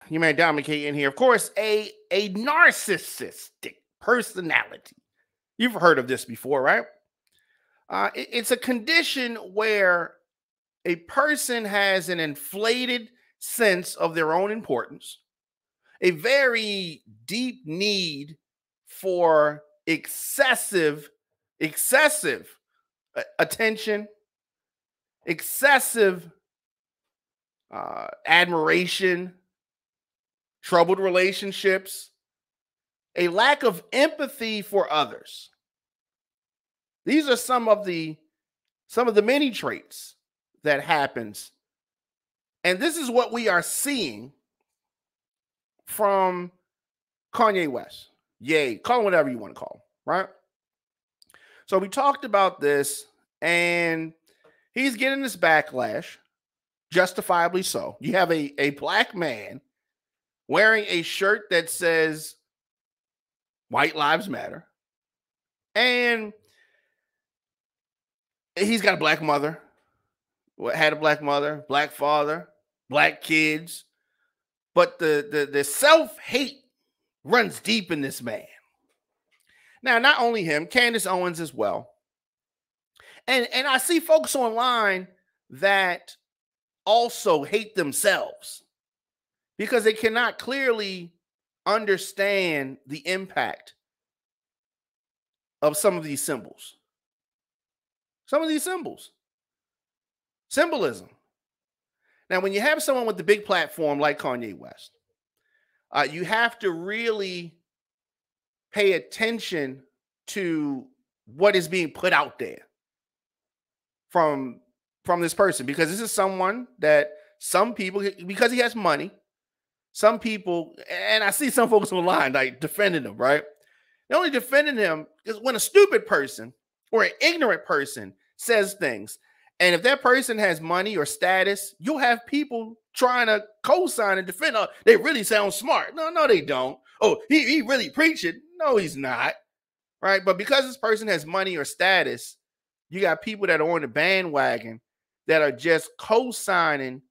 You may dominate in here. Of course, a narcissistic personality. You've heard of this before, right? It's a condition where a person has an inflated sense of their own importance, a very deep need for excessive attention, excessive admiration, troubled relationships, a lack of empathy for others. These are some of the many traits that happens. And this is what we are seeing from Kanye West. Yay, call him whatever you want to call him, right? So we talked about this, and he's getting this backlash, justifiably so. You have a black man wearing a shirt that says White Lives Matter, and he's got a black mother, had a black mother, black father, black kids, but the self-hate runs deep in this man. Now, not only him, Candace Owens as well. And I see folks online that also hate themselves because they cannot clearly understand the impact of some of these symbols. Some of these symbolism. Now, when you have someone with the big platform like Kanye West, you have to really pay attention to what is being put out there from this person, because this is someone that some people, because he has money, some people, and I see some folks online like defending him, right? They're only defending him because when a stupid person or an ignorant person says things, and if that person has money or status, you'll have people trying to co-sign and defend. Oh, they really sound smart. No, they don't. Oh, he really preaching. No, he's not. Right? But because this person has money or status, you got people that are on the bandwagon that are just co-signing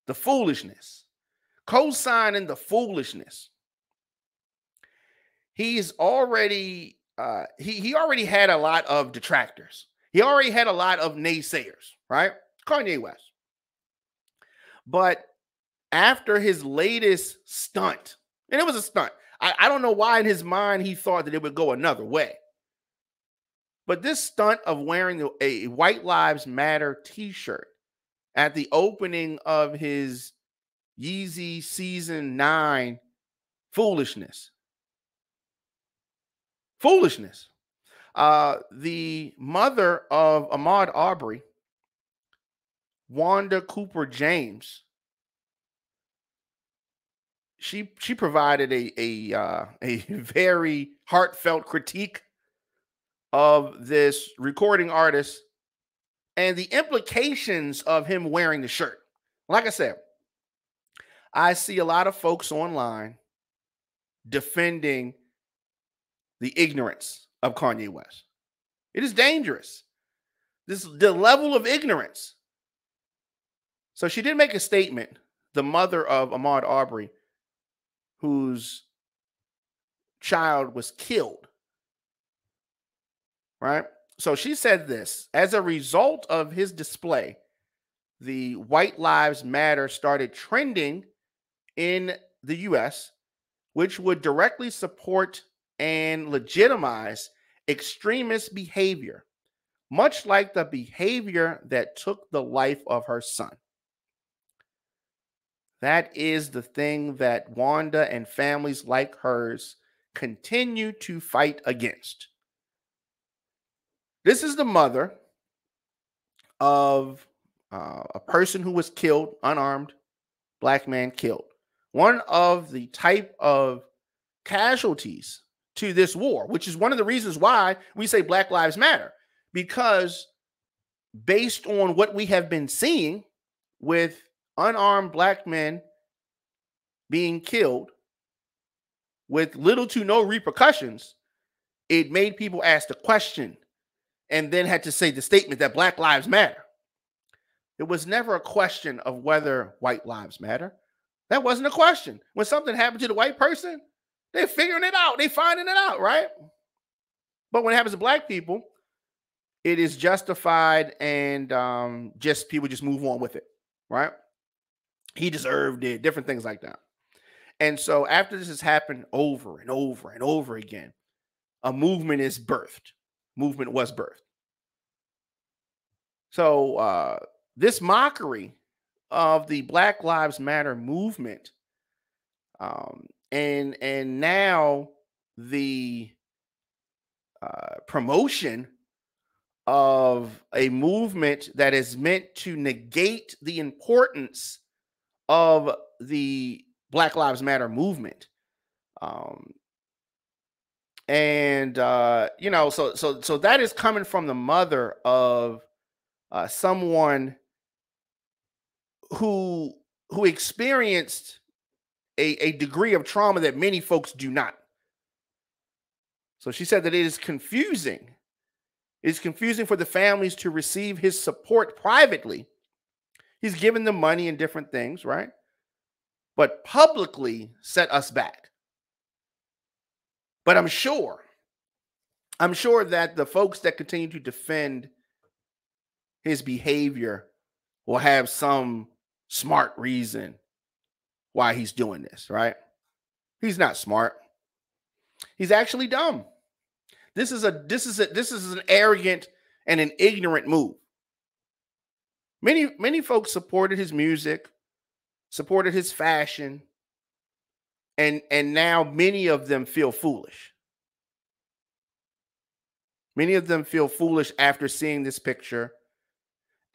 the foolishness. Co-signing the foolishness. He's already he already had a lot of detractors. He already had a lot of naysayers, right? Kanye West. But after his latest stunt, and it was a stunt, I don't know why in his mind he thought that it would go another way. But this stunt of wearing a White Lives Matter t-shirt at the opening of his Yeezy Season 9 foolishness. The mother of Ahmaud Arbery, Wanda Cooper James, she provided a very heartfelt critique of this recording artist and the implications of him wearing the shirt. Like I said, I see a lot of folks online defending the ignorance of Kanye West. It is dangerous. The level of ignorance. So she did make a statement, the mother of Ahmaud Arbery, whose child was killed. Right? So she said this: as a result of his display, the White Lives Matter started trending in the US, which would directly support and legitimize extremist behavior, much like the behavior that took the life of her son. That is the thing that Wanda and families like hers continue to fight against. This is the mother of a person who was killed, unarmed, black man killed. One of the type of casualties to this war, which is one of the reasons why we say Black Lives Matter, because based on what we have been seeing with unarmed black men being killed with little to no repercussions, it made people ask the question and then had to say the statement that Black Lives Matter. It was never a question of whether white lives matter That wasn't a question. When something happened to the white person, they're figuring it out. They're finding it out, right? But when it happens to black people, it is justified, and just people just move on with it, right? He deserved it, different things like that. And so after this has happened over and over and over again, a movement is birthed. Movement was birthed. So this mockery of the Black Lives Matter movement, and now the promotion of a movement that is meant to negate the importance of the Black Lives Matter movement. So that is coming from the mother of someone who experienced a degree of trauma that many folks do not. So she said that it is confusing. It's confusing for the families to receive his support privately. He's given them money and different things, right? But publicly set us back. But I'm sure that the folks that continue to defend his behavior will have some smart reason why he's doing this, right? He's not smart. He's actually dumb. This is an arrogant and an ignorant move. Many folks supported his music, supported his fashion, and now many of them feel foolish. Many of them feel foolish after seeing this picture,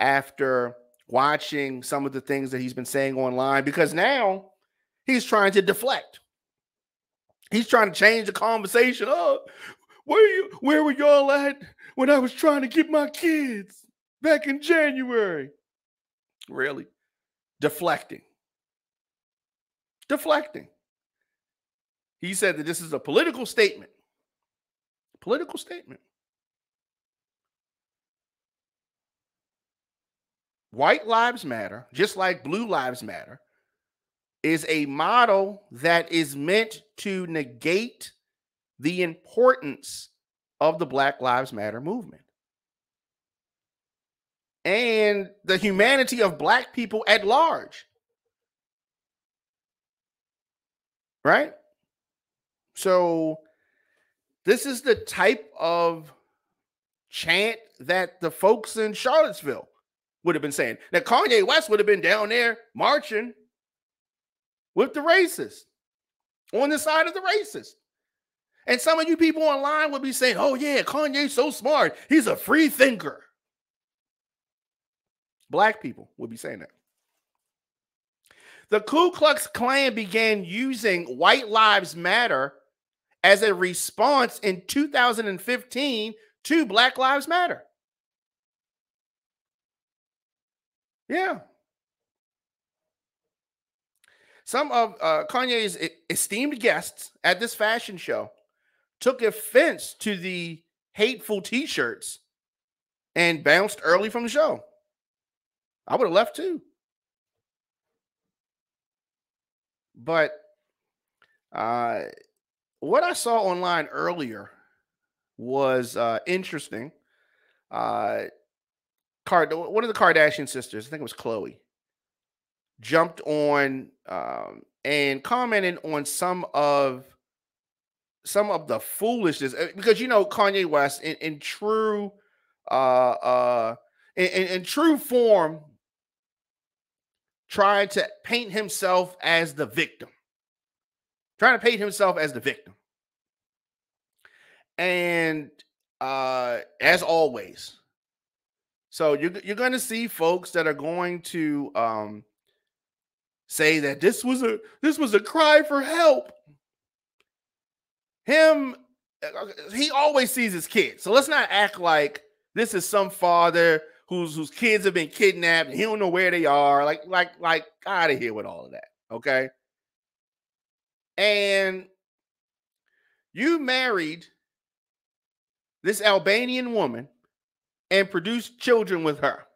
after watching some of the things that he's been saying online, because now he's trying to deflect. He's trying to change the conversation. Oh, where were y'all at when I was trying to get my kids back in January? Really? Deflecting. He said that this is a political statement. Political statement. White lives matter, just like blue lives matter, is a model that is meant to negate the importance of the Black Lives Matter movement and the humanity of Black people at large. Right? So this is the type of chant that the folks in Charlottesville would have been saying. Now, Kanye West would have been down there marching with the racists, on the side of the racists. And some of you people online would be saying, oh yeah, Kanye's so smart. He's a free thinker. Black people would be saying that. The Ku Klux Klan began using White Lives Matter as a response in 2015 to Black Lives Matter. Yeah. Some of Kanye's esteemed guests at this fashion show took offense to the hateful t-shirts and bounced early from the show. I would have left too. But what I saw online earlier was interesting. One of the Kardashian sisters, I think it was Chloe, jumped on and commented on some of the foolishness, because Kanye West in true in true form tried to paint himself as the victim. And as always, so you're going to see folks that are going to say that this was a cry for help. He always sees his kids. So let's not act like this is some father whose kids have been kidnapped and he don't know where they are. Like out of here with all of that. Okay. And you married this Albanian woman and produced children with her,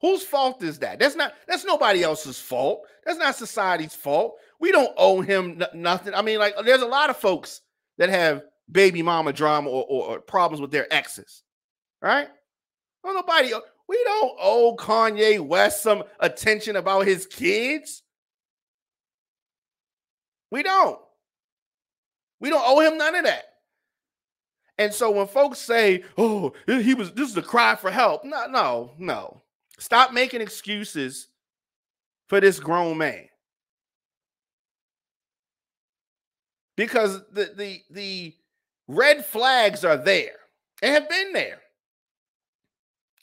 Whose fault is that? That's nobody else's fault. That's not society's fault. We don't owe him nothing. I mean, like, there's a lot of folks that have baby mama drama or problems with their exes, right? Well, we don't owe Kanye West some attention about his kids. We don't. We don't owe him none of that. And so when folks say, "Oh, this is a cry for help," no. Stop making excuses for this grown man, because the red flags are there and have been there.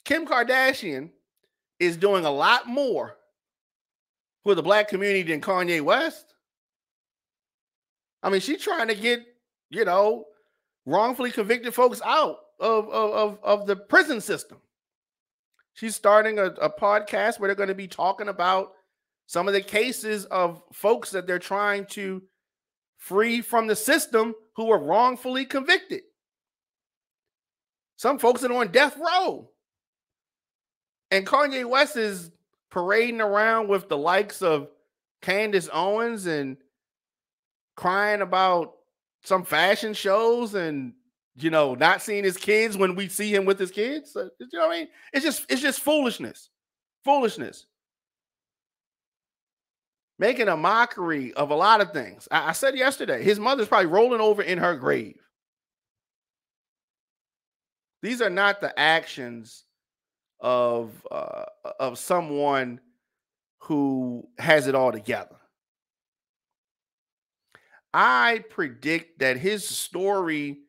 Kim Kardashian is doing a lot more for the black community than Kanye West. I mean, she's trying to get, wrongfully convicted folks out of the prison system. She's starting a podcast where they're going to be talking about some of the cases of folks that they're trying to free from the system who were wrongfully convicted. Some folks are on death row. And Kanye West is parading around with the likes of Candace Owens and crying about some fashion shows and, not seeing his kids when we see him with his kids. You know what I mean? It's just foolishness. Foolishness. Making a mockery of a lot of things. I said yesterday, his mother's probably rolling over in her grave. These are not the actions of someone who has it all together. I predict that his story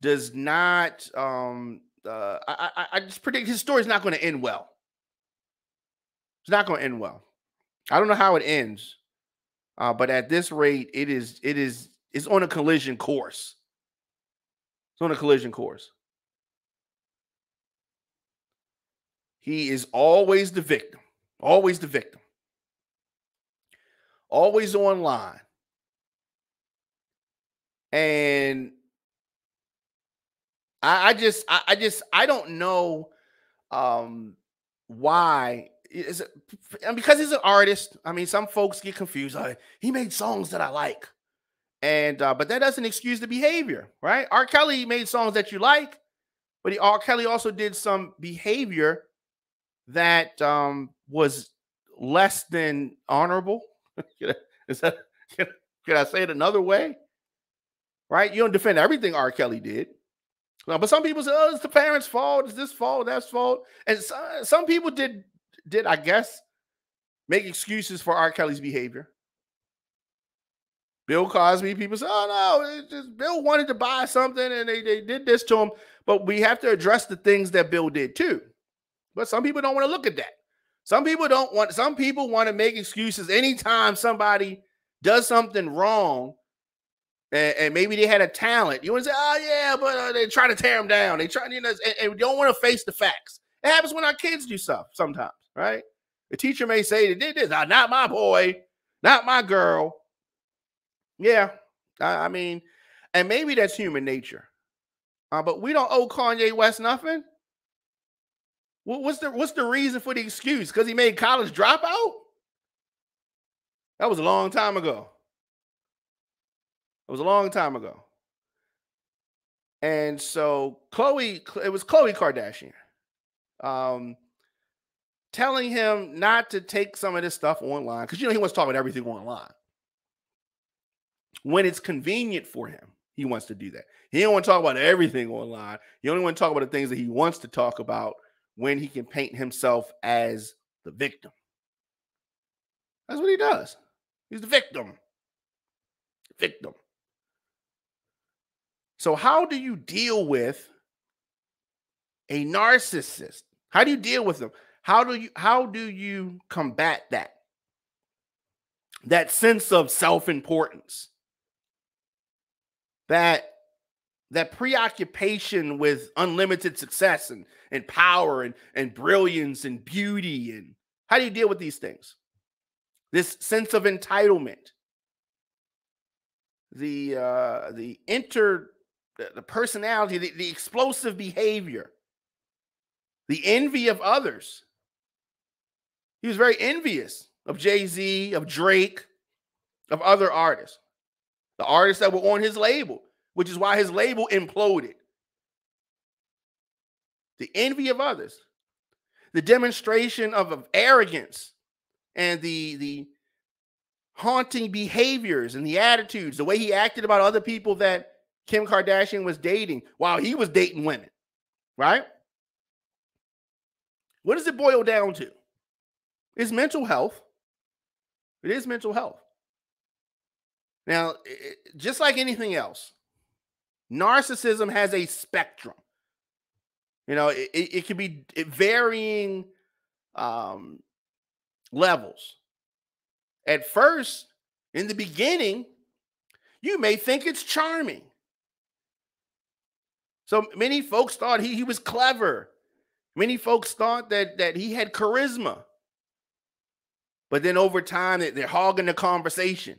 does not. I just predict his story is not going to end well. It's not going to end well. I don't know how it ends, but at this rate, it's on a collision course. It's on a collision course. He is always the victim. Always the victim. Always online. And I don't know why. Because he's an artist. I mean, some folks get confused. He made songs that I like, and but that doesn't excuse the behavior, right? R. Kelly made songs that you like, but R. Kelly also did some behavior that was less than honorable. Can I say it another way? Right? You don't defend everything R. Kelly did. But some people say, "Oh, it's the parents' fault. It's this fault, that's fault." And some people did I guess make excuses for R. Kelly's behavior. Bill Cosby, people say, "Oh no, Bill wanted to buy something and they did this to him." But we have to address the things that Bill did too. But some people don't want to look at that. Some people want to make excuses anytime somebody does something wrong. And maybe they had a talent. You want to say, "Oh yeah," but they try to tear them down. They try, and we don't want to face the facts. It happens when our kids do stuff sometimes, right? The teacher may say they did this. Not my boy, not my girl. Yeah, I mean, and maybe that's human nature. But we don't owe Kanye West nothing. What's the reason for the excuse? Because he made college dropout? That was a long time ago. It was a long time ago. And so it was Khloe Kardashian telling him not to take some of this stuff online, because he wants to talk about everything online. When it's convenient for him, he wants to do that. He don't want to talk about everything online. He only want to talk about the things that he wants to talk about when he can paint himself as the victim. That's what he does. He's the victim. Victim. So how do you deal with a narcissist? How do you deal with them? How do you combat that? That sense of self-importance. That preoccupation with unlimited success and power and brilliance and beauty. And how do you deal with these things? This sense of entitlement. The personality, the explosive behavior, the envy of others. He was very envious of Jay-Z, of Drake, of other artists. The artists that were on his label, which is why his label imploded. The envy of others. The demonstration of arrogance and the haunting behaviors and the attitudes, the way he acted about other people that Kim Kardashian was dating while he was dating women, right? What does it boil down to? It's mental health. It is mental health. Now, just like anything else, narcissism has a spectrum. You know, it can be varying levels. At first, in the beginning, you may think it's charming. So many folks thought he was clever. Many folks thought that he had charisma. But then over time, they're hogging the conversation,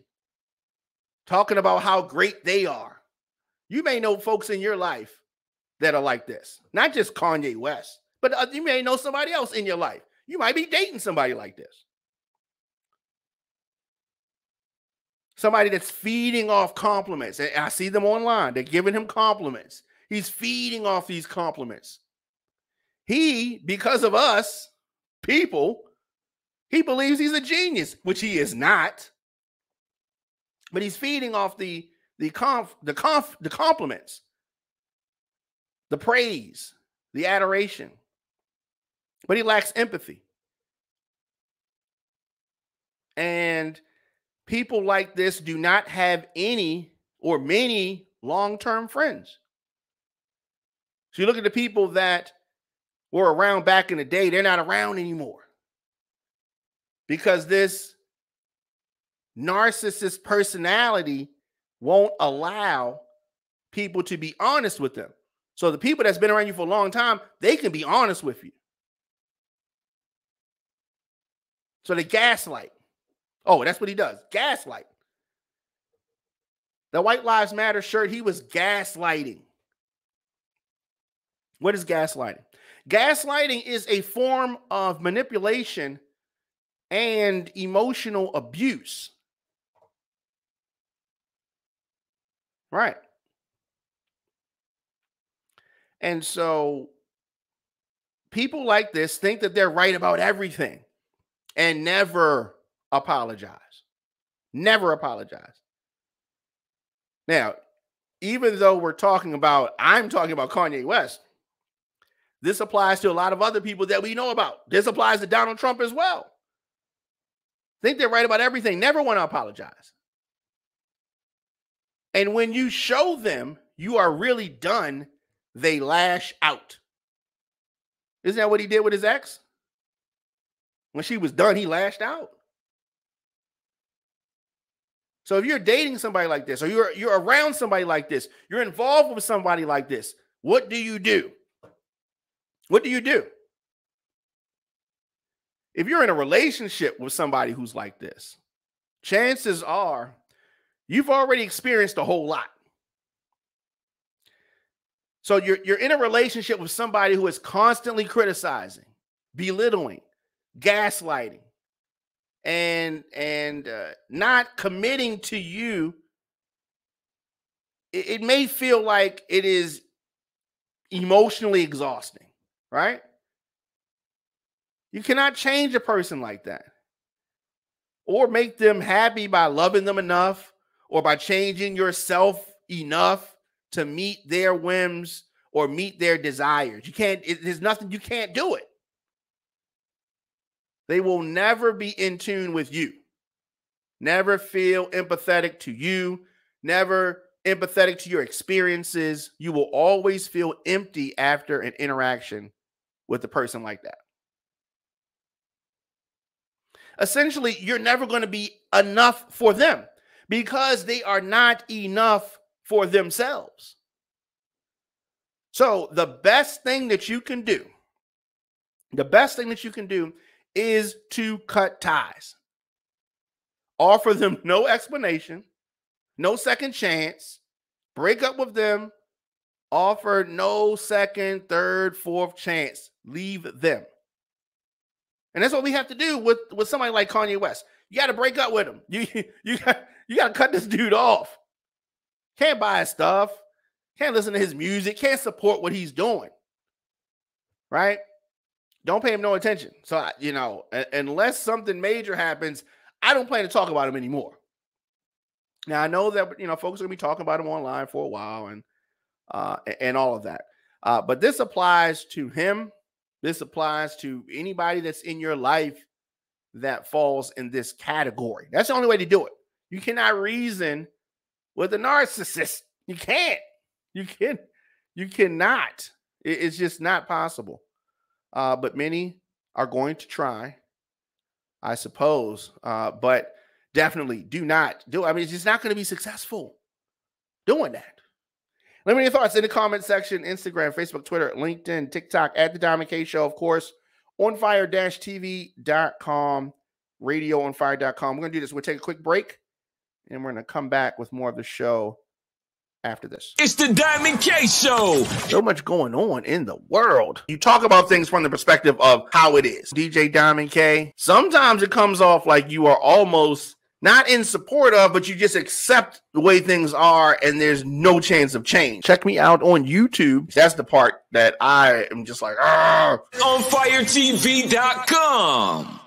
talking about how great they are. You may know folks in your life that are like this. Not just Kanye West, but you may know somebody else in your life. You might be dating somebody like this. Somebody that's feeding off compliments. And I see them online. They're giving him compliments. He's feeding off these compliments. He, because of us, people, he believes he's a genius, which he is not. But he's feeding off the compliments, the praise, the adoration. But he lacks empathy. And people like this do not have any or many long-term friends. So you look at the people that were around back in the day, they're not around anymore. Because this narcissist personality won't allow people to be honest with them. So the people that's been around you for a long time, they can be honest with you. So they gaslight. Oh, that's what he does. Gaslight. The White Lives Matter shirt, he was gaslighting. What is gaslighting? Gaslighting is a form of manipulation and emotional abuse. Right. And so people like this think that they're right about everything and never apologize. Never apologize. Now, even though I'm talking about Kanye West, this applies to a lot of other people that we know about. This applies to Donald Trump as well. Think they're right about everything, never want to apologize. And when you show them you are really done, they lash out. Isn't that what he did with his ex? When she was done, he lashed out. So if you're dating somebody like this, or you're around somebody like this, you're involved with somebody like this, what do you do? What do you do? If you're in a relationship with somebody who's like this, chances are you've already experienced a whole lot. So you're in a relationship with somebody who is constantly criticizing, belittling, gaslighting, and not committing to you. It may feel like it is emotionally exhausting, right? You cannot change a person like that or make them happy by loving them enough or by changing yourself enough to meet their whims or meet their desires. You can't, there's nothing, you can't do it. They will never be in tune with you, never feel empathetic to you, never empathetic to your experiences. You will always feel empty after an interaction with a person like that. Essentially, you're never going to be enough for them because they are not enough for themselves. So the best thing that you can do, is to cut ties. Offer them no explanation, no second chance, break up with them, offer no second, third, fourth chance. Leave them. And that's what we have to do with somebody like Kanye West. You got to break up with him. You got to cut this dude off. Can't buy his stuff. Can't listen to his music. Can't support what he's doing. Right? Don't pay him no attention. So, unless something major happens, I don't plan to talk about him anymore. Now, I know that, folks are going to be talking about him online for a while and all of that. But this applies to him. This applies to anybody that's in your life that falls in this category. That's the only way to do it. You cannot reason with a narcissist. You can't. You cannot. It's just not possible. But many are going to try, I suppose. But definitely do not do it. I mean, it's just not going to be successful doing that. Let me know your thoughts in the comment section. Instagram, Facebook, Twitter, LinkedIn, TikTok, at The Diamond K Show, of course. OnFire-TV.com, RadioOnFire.com. We're going to do this. We'll take a quick break, and we're going to come back with more of the show after this. It's The Diamond K Show. So much going on in the world. You talk about things from the perspective of how it is. DJ Diamond K, sometimes it comes off like you are almost not in support of, but you just accept the way things are and there's no chance of change. Check me out on YouTube. That's the part that I am just like, OnFireTV.com.